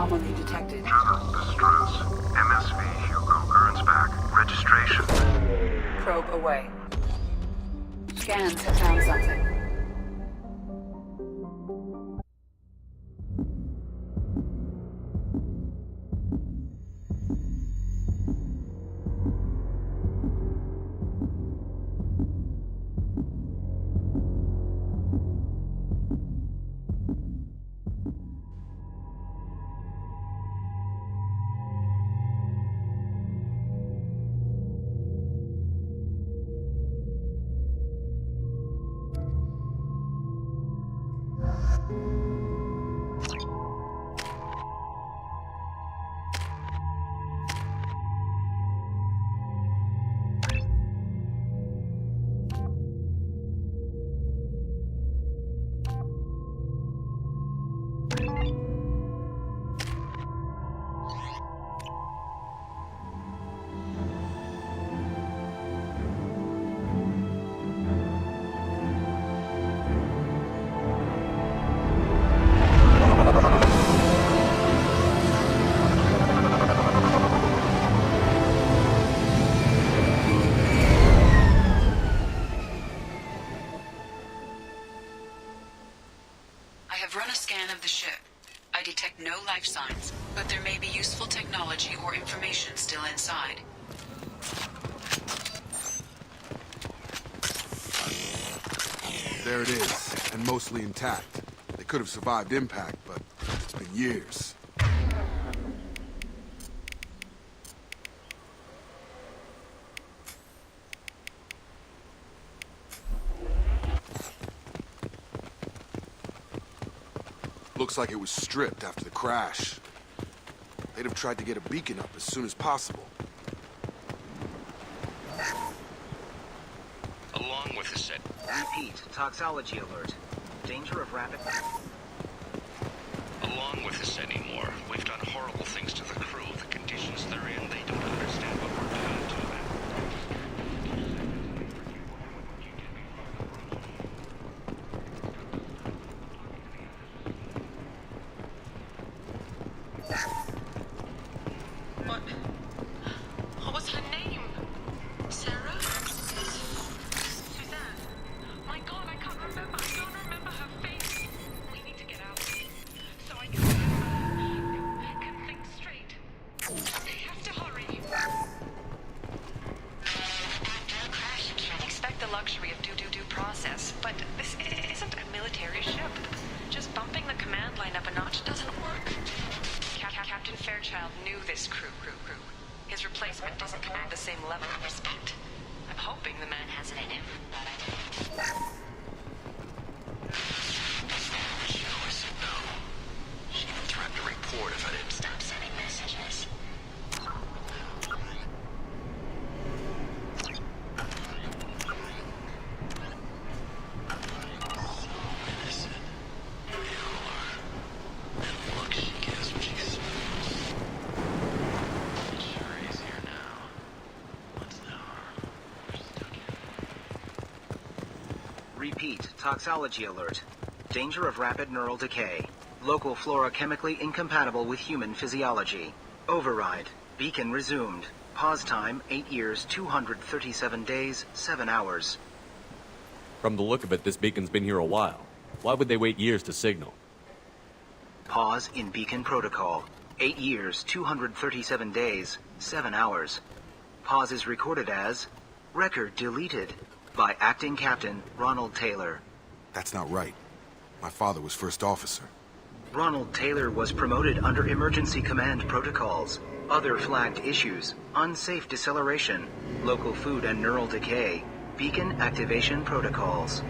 anomaly detected. User distress. MSV Hugo Gernsback. Registration. Probe away. Scans have found something. I have run a scan of the ship. I detect no life signs, but there may be useful technology or information still inside. There it is, and mostly intact. They could have survived impact, but it's been years. Looks like it was stripped after the crash. They'd have tried to get a beacon up as soon as possible. Along with the set. Repeat, toxology alert. Danger of rapid... Along with this anymore. We've done horrible things to the crew. The conditions they're in, they don't understand what we're doing to them. What was her name? Sarah? Suzanne? My God, I can't remember. I don't remember her face. We need to get out. So I can remember. Can think straight. We have to hurry. After a crash, you can't expect the luxury of due process. But this isn't a military ship. Just bumping the command line up a notch doesn't work. Captain Fairchild knew this crew. His replacement doesn't command the same level of respect. I'm hoping the man has it in him. She always said no. She even threatened to report if I didn't stop sending messages. Innocent. They all are. And look, she gets what she smells. It sure is here now. What's the harm? We're stuck in. Repeat, toxology alert. Danger of rapid neural decay. Local flora chemically incompatible with human physiology. Override. Beacon resumed. Pause time, 8 years, 237 days, 7 hours. From the look of it, this beacon's been here a while. Why would they wait years to signal? Pause in beacon protocol. 8 years, 237 days, 7 hours. Pause is recorded as record deleted by Acting Captain Ronald Taylor. That's not right. My father was first officer. Ronald Taylor was promoted under emergency command protocols. Other flagged issues: unsafe deceleration, local food and neural decay, beacon activation protocols.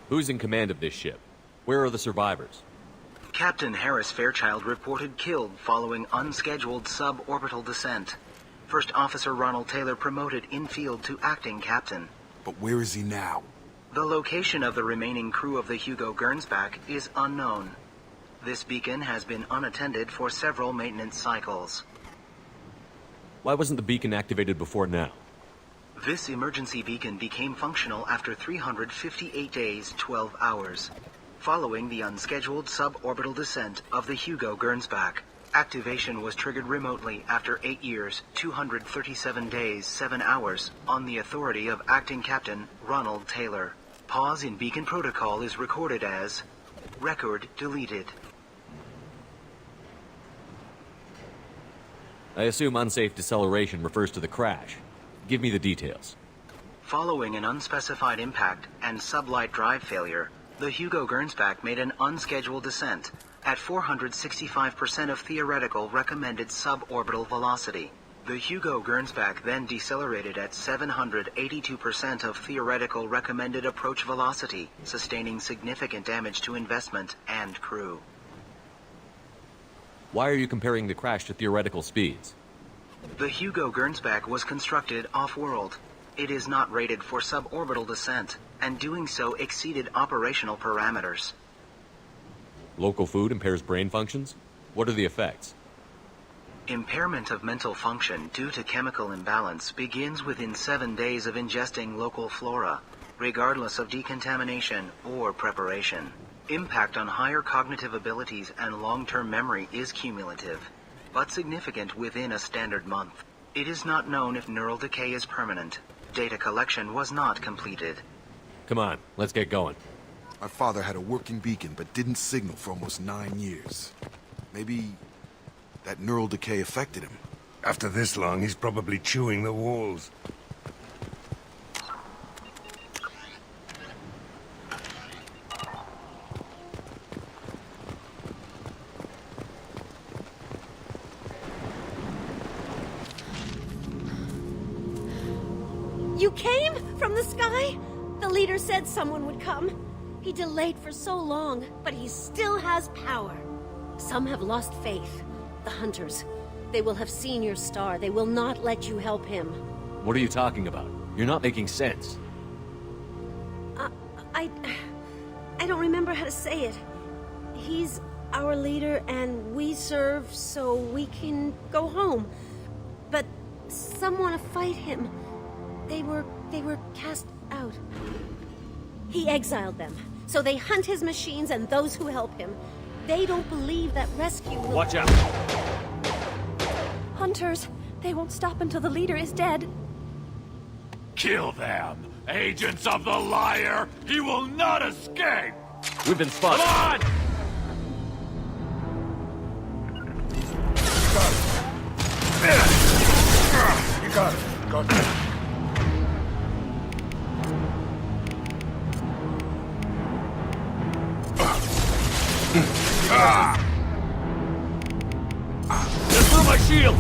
Who's in command of this ship? Where are the survivors? Captain Harris Fairchild reported killed following unscheduled suborbital descent. First Officer Ronald Taylor promoted in-field to acting captain. But where is he now? The location of the remaining crew of the Hugo Gernsback is unknown. This beacon has been unattended for several maintenance cycles. Why wasn't the beacon activated before now? This emergency beacon became functional after 358 days, 12 hours. following the unscheduled suborbital descent of the Hugo Gernsback. Activation was triggered remotely after 8 years, 237 days, 7 hours, on the authority of Acting Captain Ronald Taylor. Pause in beacon protocol is recorded as record deleted. I assume unsafe deceleration refers to the crash. Give me the details. Following an unspecified impact and sublight drive failure, the Hugo Gernsback made an unscheduled descent at 465% of theoretical recommended suborbital velocity. The Hugo Gernsback then decelerated at 782% of theoretical recommended approach velocity, sustaining significant damage to investment and crew. Why are you comparing the crash to theoretical speeds? The Hugo Gernsback was constructed off-world. It is not rated for suborbital descent, and doing so exceeded operational parameters. Local food impairs brain functions? What are the effects? Impairment of mental function due to chemical imbalance begins within 7 days of ingesting local flora, regardless of decontamination or preparation. Impact on higher cognitive abilities and long-term memory is cumulative, but significant within a standard month. It is not known if neural decay is permanent. Data collection was not completed. Come on, let's get going. My father had a working beacon, but didn't signal for almost 9 years. Maybe that neural decay affected him. After this long, he's probably chewing the walls. You came from the sky? The leader said someone would come. He delayed for so long, but he still has power. Some have lost faith. The hunters. They will have seen your star. They will not let you help him. What are you talking about? You're not making sense. I don't remember how to say it. He's our leader and we serve so we can go home. But some want to fight him. They were cast out. He exiled them, so they hunt his machines and those who help him. They don't believe that rescue will... Watch out! Hunters, they won't stop until the leader is dead. Kill them! Agents of the liar! He will not escape! We've been spotted. Come on! You got it. Got it. Just through my shield!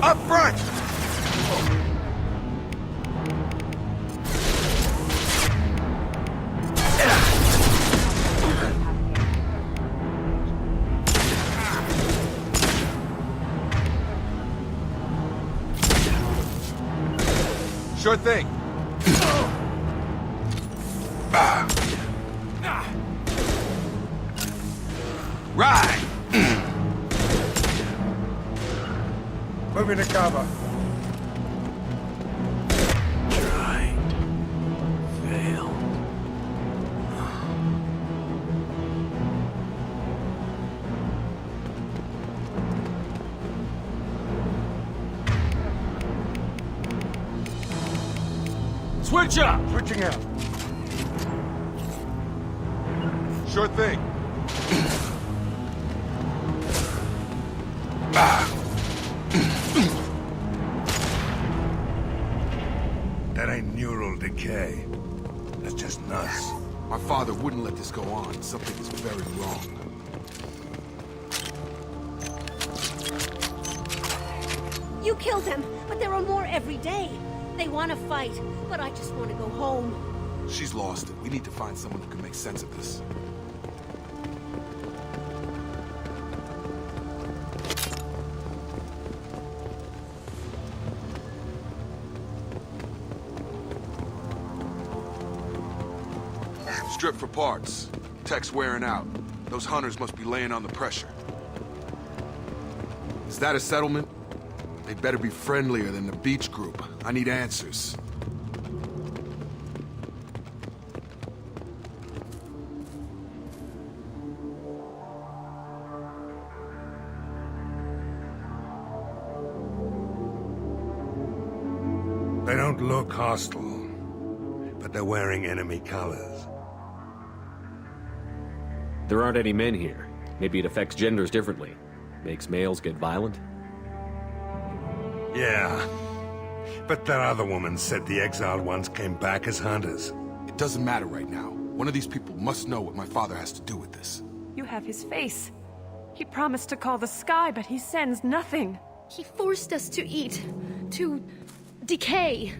Up front! Sure thing. Right! Moving to cover. Tried. Failed. Switch up! Switching out. Sure thing. That ain't neural decay. That's just nuts. My father wouldn't let this go on. Something is very wrong. You killed them, but there are more every day. They want to fight, but I just want to go home. She's lost it. We need to find someone who can make sense of this. Strip for parts. Tech's wearing out. Those hunters must be laying on the pressure. Is that a settlement? They'd better be friendlier than the beach group. I need answers. They don't look hostile, but they're wearing enemy colors. There aren't any men here. Maybe it affects genders differently. Makes males get violent? Yeah. But that other woman said the exiled ones came back as hunters. It doesn't matter right now. One of these people must know what my father has to do with this. You have his face. He promised to call the sky, but he sends nothing. He forced us to eat, to decay.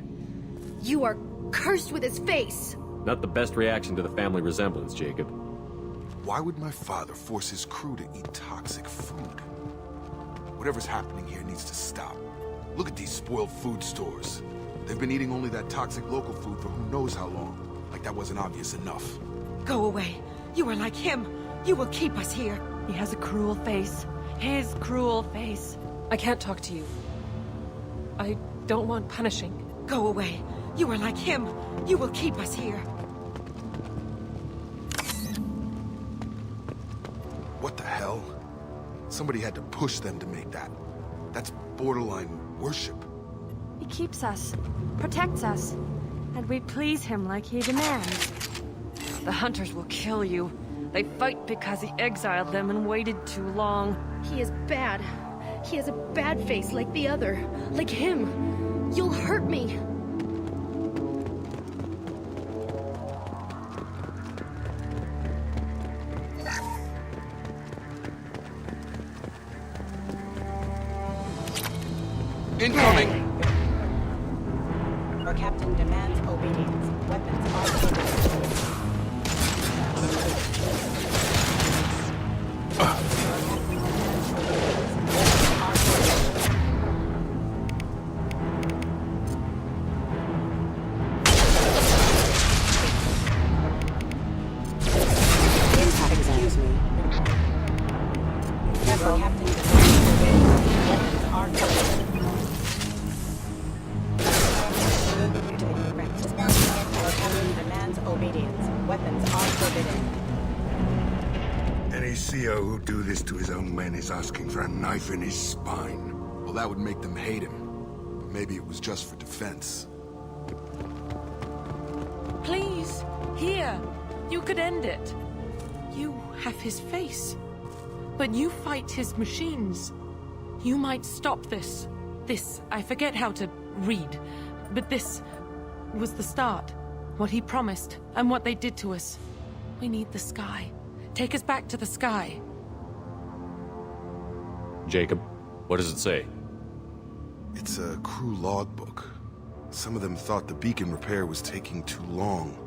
You are cursed with his face. Not the best reaction to the family resemblance, Jacob. Why would my father force his crew to eat toxic food? Whatever's happening here needs to stop. Look at these spoiled food stores. They've been eating only that toxic local food for who knows how long. Like that wasn't obvious enough. Go away. You are like him. You will keep us here. He has a cruel face. His cruel face. I can't talk to you. I don't want punishing. Go away. You are like him. You will keep us here. What the hell? Somebody had to push them to make that. That's borderline worship. He keeps us, protects us, and we please him like he demands. The hunters will kill you. They fight because he exiled them and waited too long. He is bad. He has a bad face like the other. Like him. You'll hurt me. Incoming! Our captain demands obedience. Weapons are loaded. Excuse me. Our captain demands obedience. Weapons are loaded. Our captain demands obedience. Weapons are forbidden. Any CO who do this to his own men is asking for a knife in his spine. Well, that would make them hate him. But maybe it was just for defense. Please, here. You could end it. You have his face. But you fight his machines. You might stop this. This, I forget how to read. But this was the start. What he promised, and what they did to us. We need the sky. Take us back to the sky. Jacob, what does it say? It's a crew logbook. Some of them thought the beacon repair was taking too long.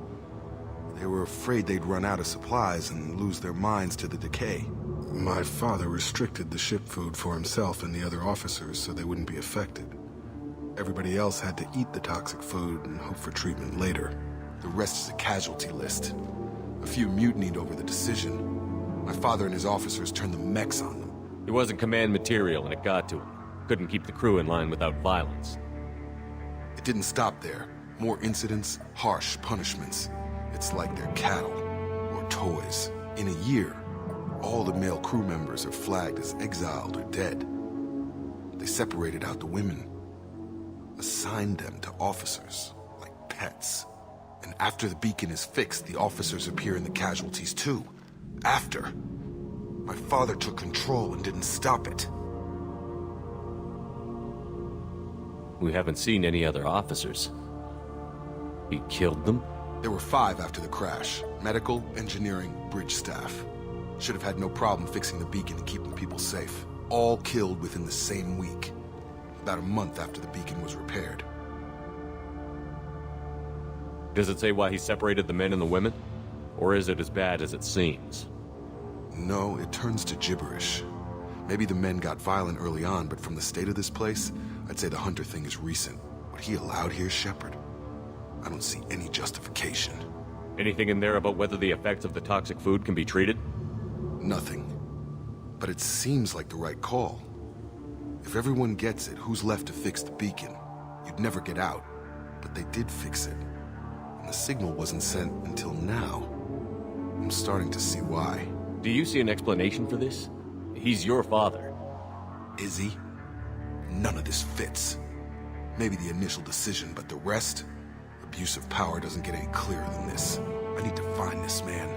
They were afraid they'd run out of supplies and lose their minds to the decay. My father restricted the ship food for himself and the other officers so they wouldn't be affected. Everybody else had to eat the toxic food and hope for treatment later. The rest is a casualty list. A few mutinied over the decision. My father and his officers turned the mechs on them. He wasn't command material and it got to him. Couldn't keep the crew in line without violence. It didn't stop there. More incidents, harsh punishments. It's like they're cattle or toys. In a year, all the male crew members are flagged as exiled or dead. They separated out the women, assigned them to officers, like pets. And after the beacon is fixed, the officers appear in the casualties too. After. My father took control and didn't stop it. We haven't seen any other officers. He killed them? There were 5 after the crash. Medical, engineering, bridge staff. Should have had no problem fixing the beacon and keeping people safe. All killed within the same week. about a month after the beacon was repaired. Does it say why he separated the men and the women? Or is it as bad as it seems? No, it turns to gibberish. Maybe the men got violent early on, but from the state of this place, I'd say the Hunter thing is recent. What he allowed here, Shepard? I don't see any justification. Anything in there about whether the effects of the toxic food can be treated? Nothing. But it seems like the right call. If everyone gets it, who's left to fix the beacon? You'd never get out. But they did fix it. And the signal wasn't sent until now. I'm starting to see why. Do you see an explanation for this? He's your father. Is he? None of this fits. Maybe the initial decision, but the rest? Abuse of power doesn't get any clearer than this. I need to find this man.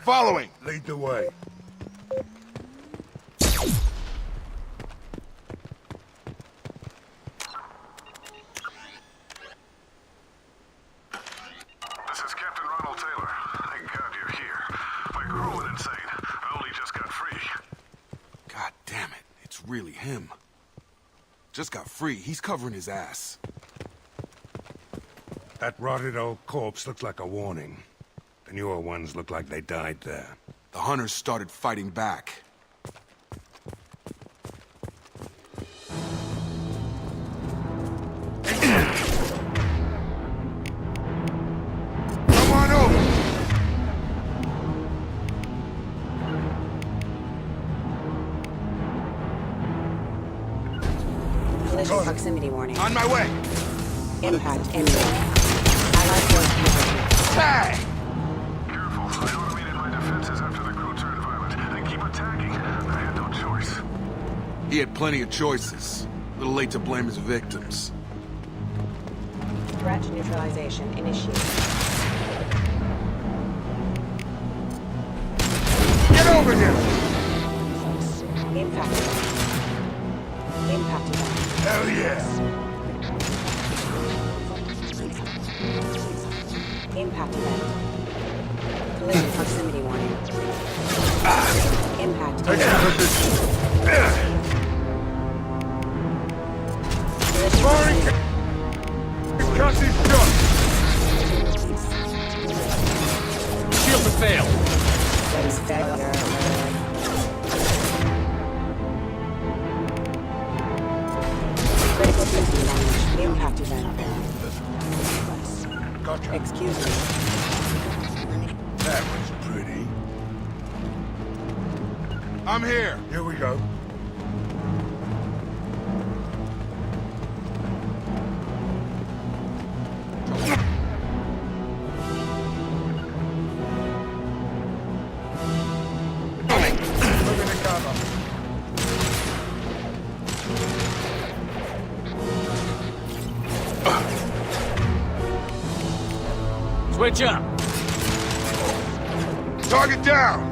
Following! Lead the way. This is Captain Ronald Taylor. Thank God you're here. My crew went insane. I only just got free. God damn it. It's really him. Just got free. He's covering his ass. That rotted old corpse looks like a warning. The newer ones look like they died there. The Hunters started fighting back. Come on over! Collision proximity warning. On my way! Impact imminent. Allied force casualty. Tag! Careful. I automated my defenses after the crew turned violent. They keep attacking. I had no choice. He had plenty of choices. A little late to blame his victims. Threat neutralization initiated. Get over here! Impact event. Impact event. Hell yeah! Impact event. Collision proximity warning. Impact event. Collision Cut these guns! Shield has failed! That is failure. Critical system damage. Impact event. Gotcha. Excuse me. That was pretty. I'm here! Here we go. Moving to cover. Switch up! Target down!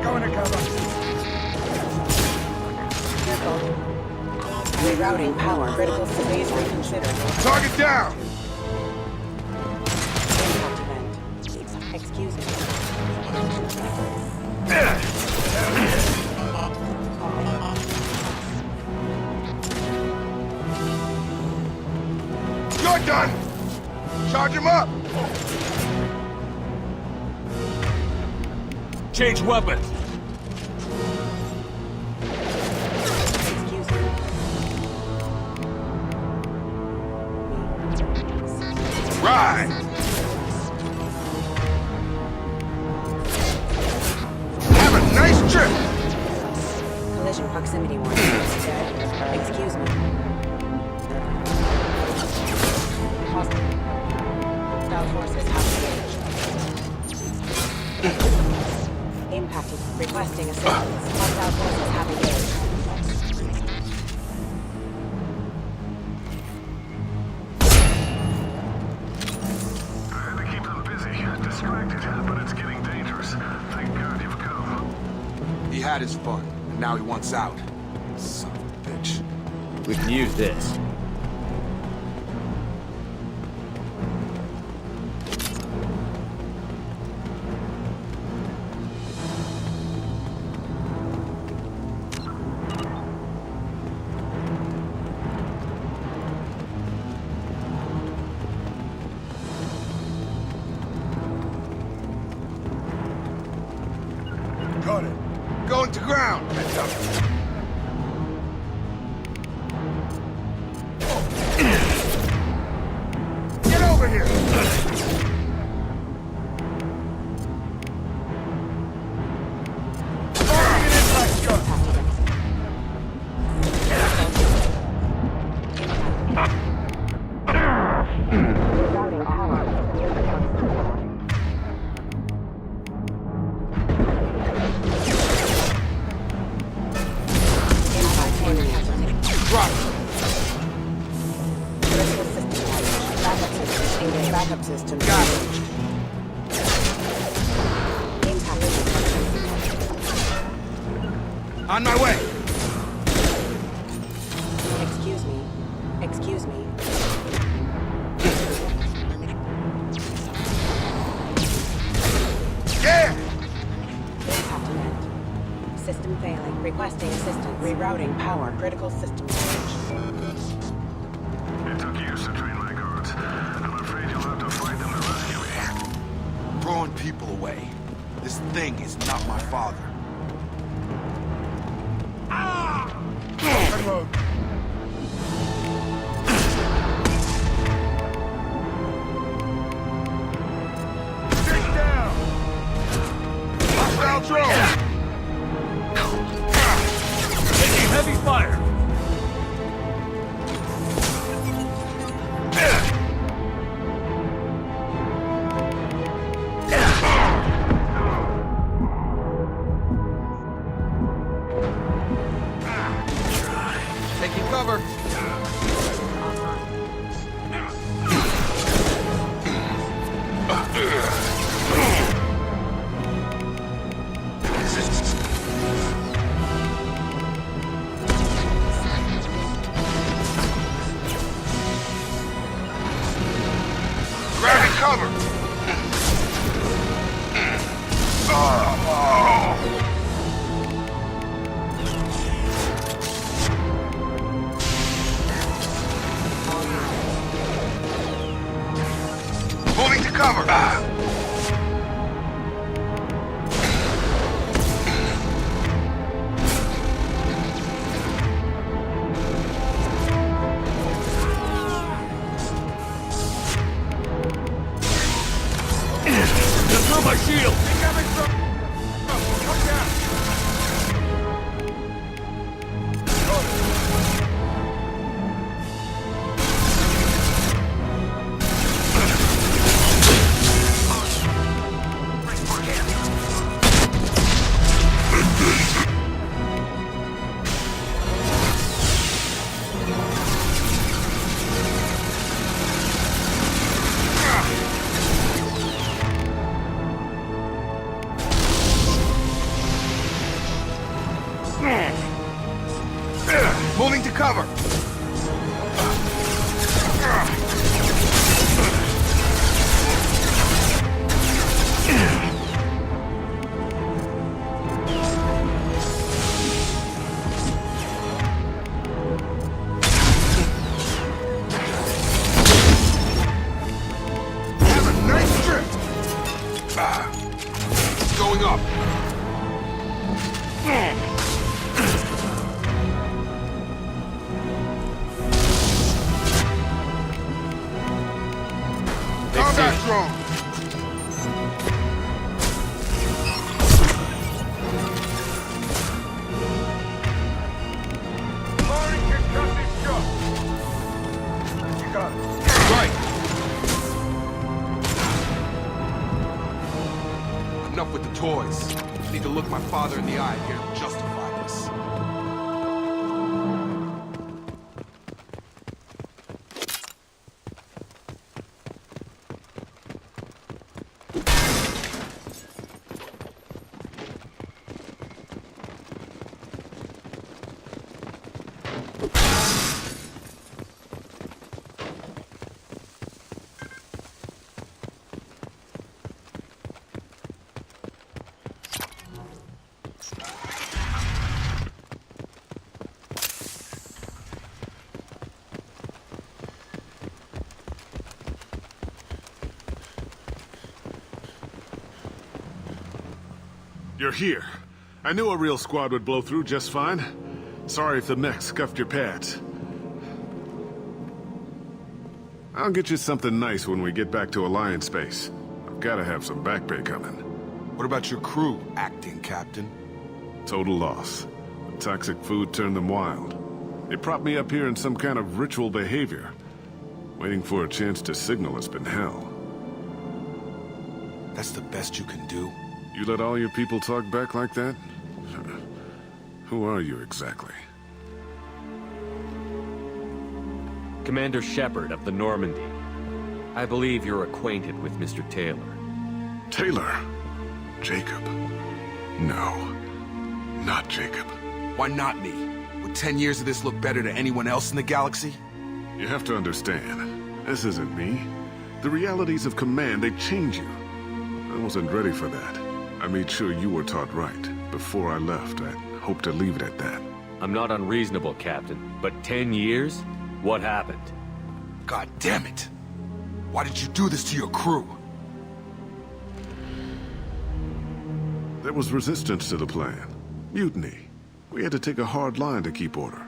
Going to cover. Rerouting power. Critical systems reconsidered. Target down! Impact event. Excuse me. You're done! Charge him up! Change weapons! Excuse me. Right! Have a nice trip! Collision proximity warning. Excuse me. Hostile forces have engaged. Impacted. Requesting assistance. Hostile forces have engaged. I had to keep them busy, distracted, but it's getting dangerous. Thank God you've come. He had his fun, and now he wants out. Son of a bitch. We can use this. Got it. Going to ground. Get over here. Firing an impact gun. Rerouting power. Drop. Backup system. Got it. Impact. On my way. Excuse me. Excuse me. Yeah. Impact event. System failing. Requesting assistance. Rerouting power. Critical system damage. It took years to train my guards. I'm afraid you'll have to fight them to rescue me. Throwing people away. This thing is not my father. Reload. Take down. Hostile drone. Taking heavy fire. Taking cover. Grabbing cover. Moving to cover. Just throw my shield. Come down. Moving to cover. Have a nice trip. Going up. Combat drone. Firing concussive shot. You got it. Right. Enough with the toys. need to look my father in the eye here to justify this. You're here. I knew a real squad would blow through just fine. Sorry if the mech scuffed your pads. I'll get you something nice when we get back to Alliance base. I've gotta have some back pay coming. What about your crew, acting captain? Total loss. The toxic food turned them wild. They propped me up here in some kind of ritual behavior. Waiting for a chance to signal has been hell. That's the best you can do? You let all your people talk back like that? Who are you exactly? Commander Shepard of the Normandy. I believe you're acquainted with Mr. Taylor. Taylor? Jacob? No. Not Jacob. Why not me? Would 10 years of this look better to anyone else in the galaxy? You have to understand, this isn't me. The realities of command, they change you. I wasn't ready for that. I made sure you were taught right. Before I left, I hoped to leave it at that. I'm not unreasonable, Captain, but 10 years? What happened? God damn it! Why did you do this to your crew? There was resistance to the plan. Mutiny. We had to take a hard line to keep order.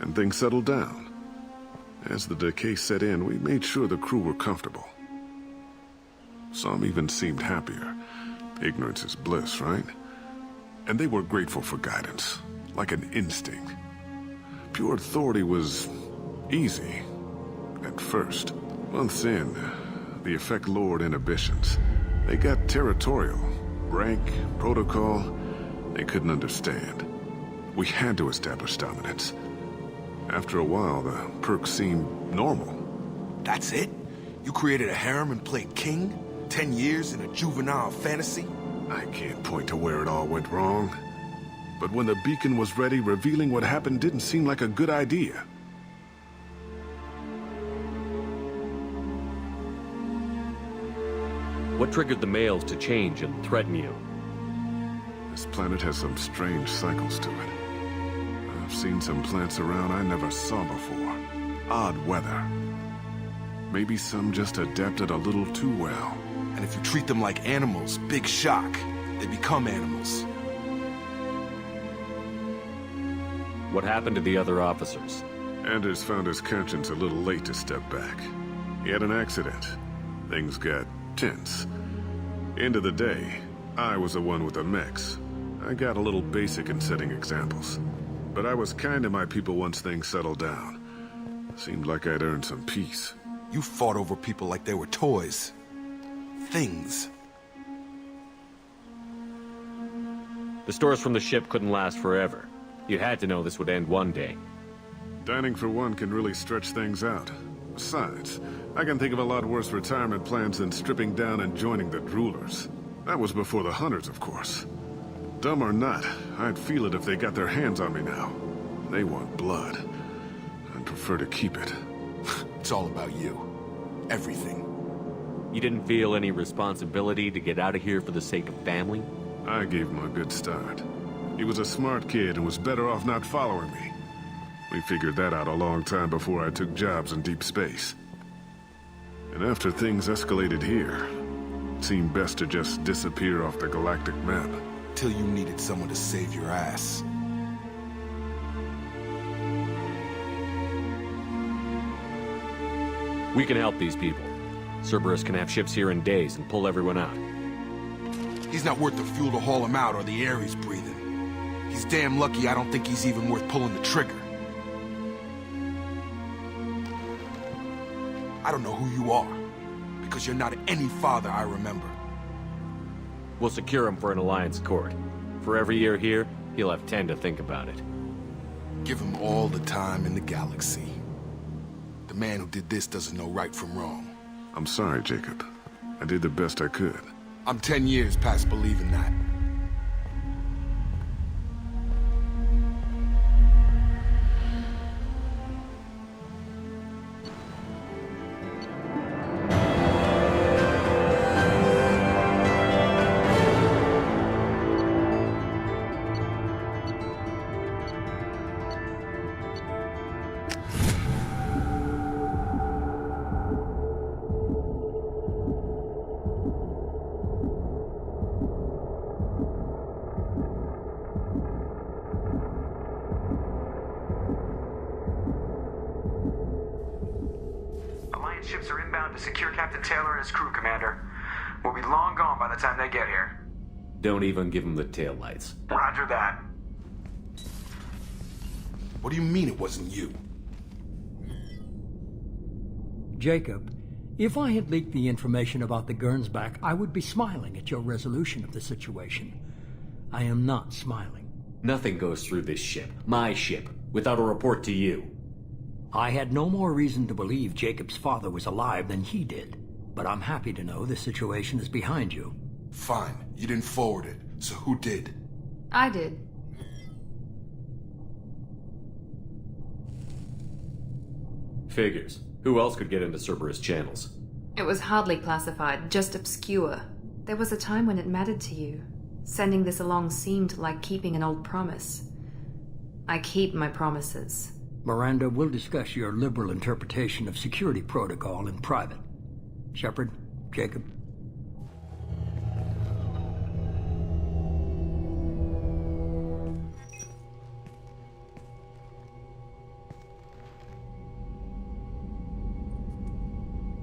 And things settled down. As the decay set in, we made sure the crew were comfortable. Some even seemed happier. Ignorance is bliss, right? And they were grateful for guidance, like an instinct. Pure authority was easy, at first. Months in, the effect lowered inhibitions. They got territorial. Rank, protocol, they couldn't understand. We had to establish dominance. After a while, the perks seemed normal. That's it? You created a harem and played king? 10 years in a juvenile fantasy? I can't point to where it all went wrong. But when the beacon was ready, revealing what happened didn't seem like a good idea. What triggered the males to change and threaten you? This planet has some strange cycles to it. I've seen some plants around I never saw before. Odd weather. Maybe some just adapted a little too well. And if you treat them like animals, big shock. They become animals. What happened to the other officers? Anders found his conscience a little late to step back. He had an accident. Things got tense. End of the day, I was the one with the mechs. I got a little basic in setting examples. But I was kind to my people once things settled down. Seemed like I'd earned some peace. You fought over people like they were toys. Things. The stores from the ship couldn't last forever. You had to know this would end one day. Dining for one can really stretch things out. Besides, I can think of a lot worse retirement plans than stripping down and joining the droolers. That was before the hunters, of course. Dumb or not, I'd feel it if they got their hands on me now. They want blood. I'd prefer to keep it. It's all about you. Everything. You didn't feel any responsibility to get out of here for the sake of family? I gave him a good start. He was a smart kid and was better off not following me. We figured that out a long time before I took jobs in deep space. And after things escalated here, it seemed best to just disappear off the galactic map. Till you needed someone to save your ass. We can help these people. Cerberus can have ships here in days and pull everyone out. He's not worth the fuel to haul him out or the air he's breathing. He's damn lucky I don't think he's even worth pulling the trigger. I don't know who you are, because you're not any father I remember. We'll secure him for an Alliance court. For every year here, he'll have 10 to think about it. Give him all the time in the galaxy. The man who did this doesn't know right from wrong. I'm sorry, Jacob. I did the best I could. I'm 10 years past believing that. Ships are inbound to secure Captain Taylor and his crew, Commander. We'll be long gone by the time they get here. Don't even give him the taillights. Roger that. What do you mean it wasn't you? Jacob, if I had leaked the information about the Gernsback, I would be smiling at your resolution of the situation. I am not smiling. Nothing goes through this ship, my ship, without a report to you. I had no more reason to believe Jacob's father was alive than he did, but I'm happy to know the situation is behind you. Fine. You didn't forward it, so who did? I did. Figures. Who else could get into Cerberus channels? It was hardly classified, just obscure. There was a time when it mattered to you. Sending this along seemed like keeping an old promise. I keep my promises. Miranda, we'll discuss your liberal interpretation of security protocol in private. Shepard, Jacob.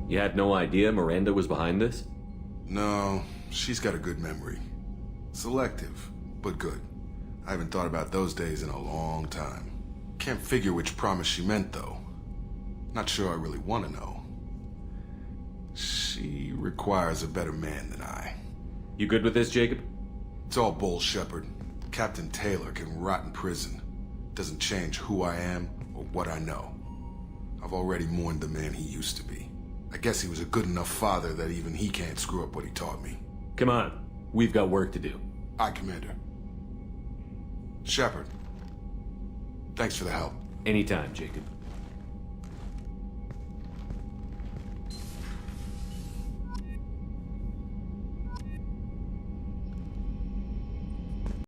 You had no idea Miranda was behind this? No, she's got a good memory. Selective, but good. I haven't thought about those days in a long time. Can't figure which promise she meant, though. Not sure I really want to know. She requires a better man than I. You good with this, Jacob? It's all bull, Shepard. Captain Taylor can rot in prison. Doesn't change who I am or what I know. I've already mourned the man he used to be. I guess he was a good enough father that even he can't screw up what he taught me. Come on. We've got work to do. Aye, Commander. Shepard. Thanks for the help. Anytime, Jacob.